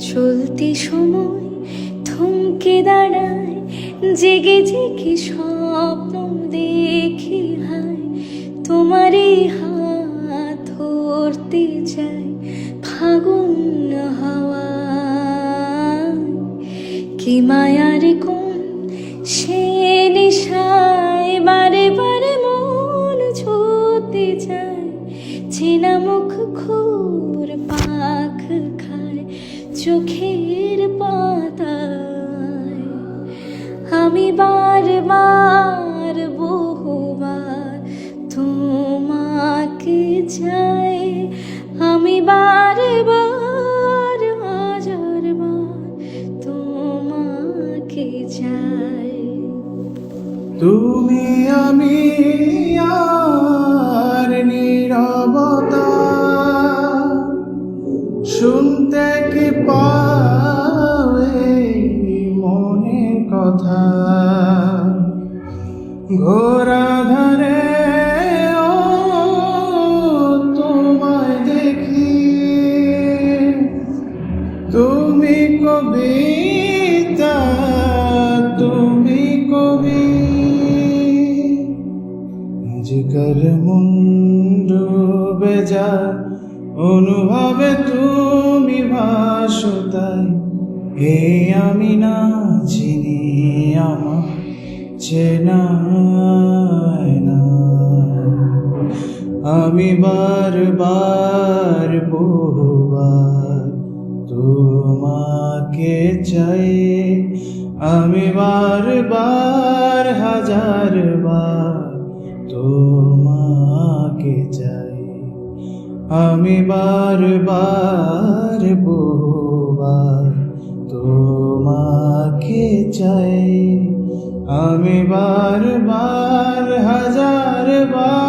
চলতি সময় থমকে দাঁড়ায়, জেগে জেগে স্বপ্ন দেখি হায়, তোমারই হাত ধরতে চাই ফাগুন হাওয়ায়। কি মায়ার কোন সে নেশায় বারে বারে মন ছুঁতে যায়, চেনা মুখ ঘুর পাখ খায় চোখের পাতায়। আমি বারবার বহুবার তোমাকে চাই, আমি বারবার হাজারবার তোমাকে চাই। তুমি আমি আর নীরবতা, শুনতে কি পাবে মনের কথা। ঘোরা ধারে তোমায় দেখি, তুমি কবিতা, তুমি কবি। জিগর মন ডুবে যায় অনুভবে, তুমি ভাসো তাই। হে আমি না চিনি আমার চেনায় না, আমি বারবার বহুবার তোমাকে চাই, আমি বারবার হাজারবার তোমাকে চাই। আমি বারবার বহুবার তোমাকে চাই, আমি বারবার হাজারবার